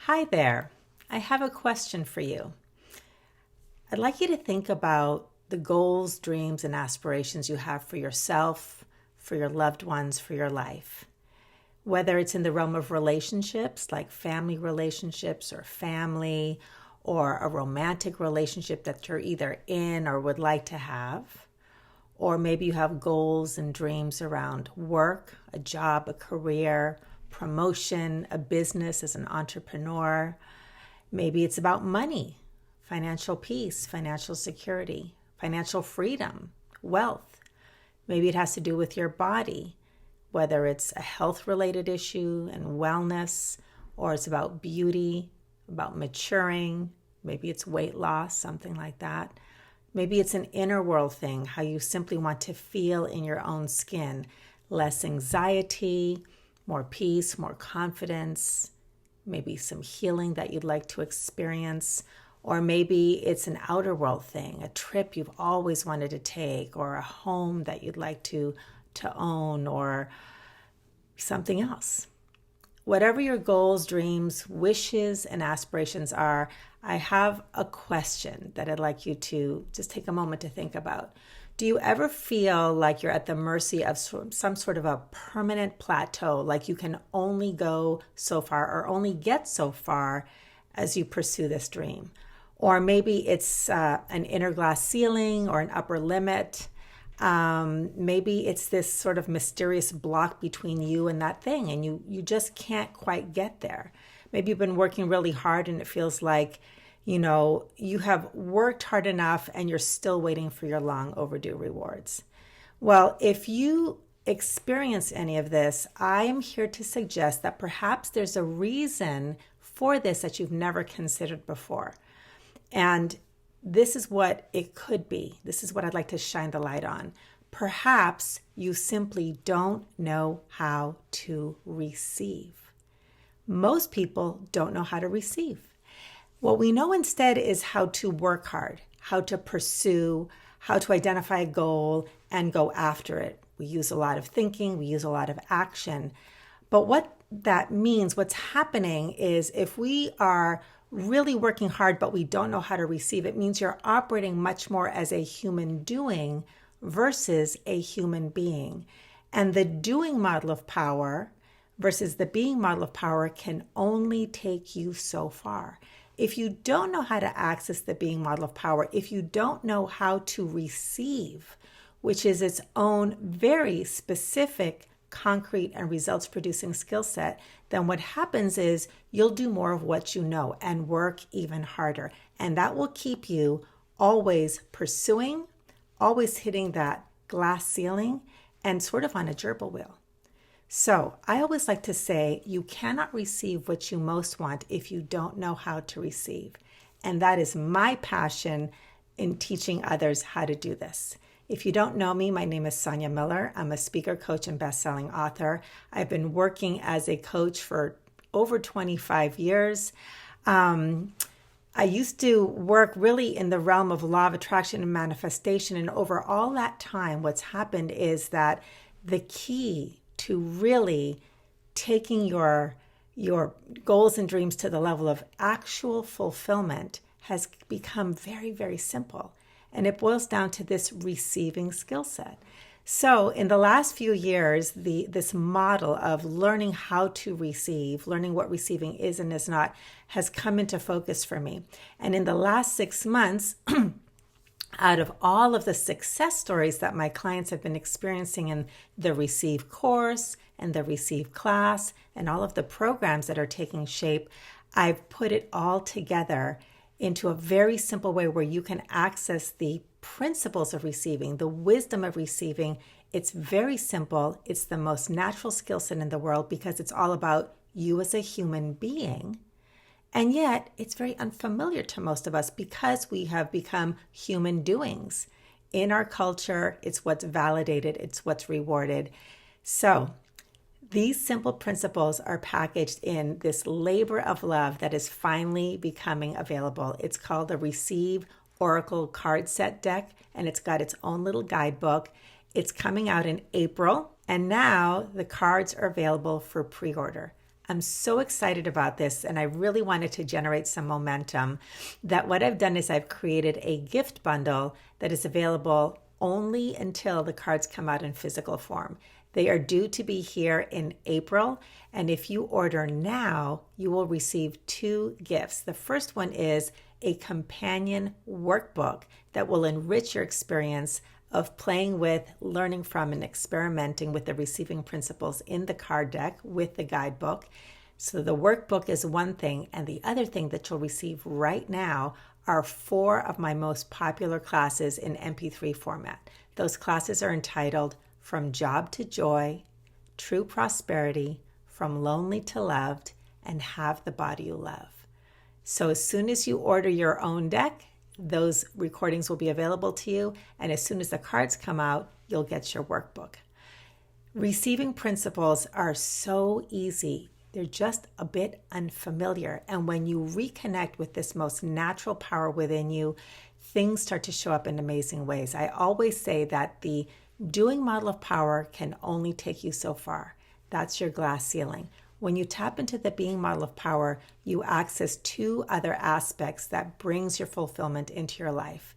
Hi there. I have a question for you. I'd like you to think about the goals, dreams, and aspirations you have for yourself, for your loved ones, for your life. Whether it's in the realm of relationships, like family relationships or family, or a romantic relationship that you're either in or would like to have, or maybe you have goals and dreams around work, a job, a career, promotion, a business as an entrepreneur. Maybe it's about money, financial peace, financial security, financial freedom, wealth. Maybe it has to do with your body, whether it's a health related issue and wellness, or it's about beauty, about maturing. Maybe it's weight loss, something like that. Maybe it's an inner world thing, how you simply want to feel in your own skin, less anxiety, more peace, more confidence, maybe some healing that you'd like to experience. Or maybe it's an outer world thing, a trip you've always wanted to take, or a home that you'd like to own, or something else. Whatever your goals, dreams, wishes, and aspirations are, I have a question that I'd like you to just take a moment to think about. Do you ever feel like you're at the mercy of some sort of a permanent plateau, like you can only go so far or only get so far as you pursue this dream? Or maybe it's an inner glass ceiling or an upper limit. Maybe it's this sort of mysterious block between you and that thing, and you just can't quite get there. Maybe you've been working really hard and it feels like, you have worked hard enough and you're still waiting for your long overdue rewards. Well, if you experience any of this, I am here to suggest that perhaps there's a reason for this that you've never considered before. And this is what it could be. This is what I'd like to shine the light on. Perhaps you simply don't know how to receive. Most people don't know how to receive. What we know instead is how to work hard, how to pursue, how to identify a goal and go after it. We use a lot of thinking, we use a lot of action. But what that means, what's happening is if we are really working hard, but we don't know how to receive, it means you're operating much more as a human doing versus a human being. And the doing model of power versus the being model of power can only take you so far. If you don't know how to access the being model of power, if you don't know how to receive, which is its own very specific, concrete, and results producing skill set, then what happens is you'll do more of what you know and work even harder. And that will keep you always pursuing, always hitting that glass ceiling, and sort of on a gerbil wheel. So I always like to say you cannot receive what you most want if you don't know how to receive. And that is my passion in teaching others how to do this. If you don't know me, my name is Sonia Miller. I'm a speaker, coach, and best-selling author. I've been working as a coach for over 25 years. I used to work really in the realm of law of attraction and manifestation. And over all that time, what's happened is that the key to really taking your goals and dreams to the level of actual fulfillment has become very, very simple. And it boils down to this receiving skill set. So in the last few years, this model of learning how to receive, learning what receiving is and is not, has come into focus for me. And in the last 6 months, out of all of the success stories that my clients have been experiencing in the Receive course and the Receive class and all of the programs that are taking shape, I've put it all together into a very simple way where you can access the principles of receiving, the wisdom of receiving. It's very simple. It's the most natural skill set in the world because it's all about you as a human being. And yet it's very unfamiliar to most of us because we have become human doings. In our culture, it's what's validated, it's what's rewarded. So these simple principles are packaged in this labor of love that is finally becoming available. It's called the Receive Oracle Card Set Deck, and it's got its own little guidebook. It's coming out in April, and now the cards are available for pre-order. I'm so excited about this, and I really wanted to generate some momentum, that what I've done is I've created a gift bundle that is available only until the cards come out in physical form. They are due to be here in April, and if you order now, you will receive 2 gifts. The first one is a companion workbook that will enrich your experience of playing with, learning from, and experimenting with the receiving principles in the card deck with the guidebook. So the workbook is one thing, and the other thing that you'll receive right now are 4 of my most popular classes in MP3 format. Those classes are entitled From Job to Joy, True Prosperity, From Lonely to Loved, and Have the Body You Love. So as soon as you order your own deck, those recordings will be available to you, and as soon as the cards come out, you'll get your workbook. Receiving principles are so easy. They're just a bit unfamiliar, and when you reconnect with this most natural power within you, things start to show up in amazing ways. I always say that the doing model of power can only take you so far. That's your glass ceiling. When you tap into the being model of power, you access 2 other aspects that brings your fulfillment into your life: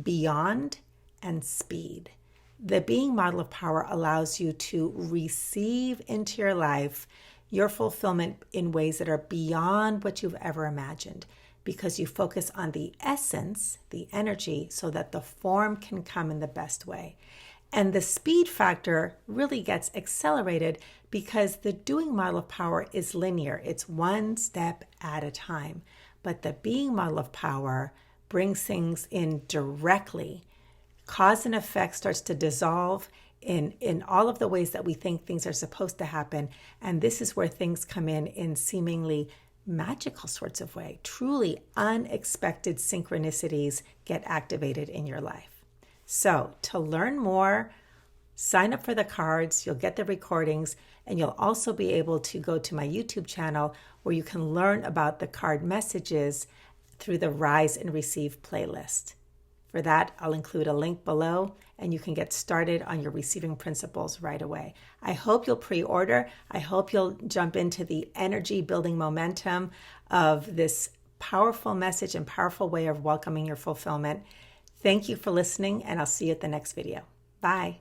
beyond and speed. The being model of power allows you to receive into your life your fulfillment in ways that are beyond what you've ever imagined, because you focus on the essence, the energy, so that the form can come in the best way. And the speed factor really gets accelerated because the doing model of power is linear. It's one step at a time. But the being model of power brings things in directly. Cause and effect starts to dissolve in all of the ways that we think things are supposed to happen. And this is where things come in seemingly magical sorts of way. Truly unexpected synchronicities get activated in your life. So to learn more, sign up for the cards, you'll get the recordings, and you'll also be able to go to my YouTube channel where you can learn about the card messages through the Rise and Receive playlist. For that, I'll include a link below, and you can get started on your receiving principles right away. I hope you'll pre-order. I hope you'll jump into the energy building momentum of this powerful message and powerful way of welcoming your fulfillment. Thank you for listening, and I'll see you at the next video. Bye.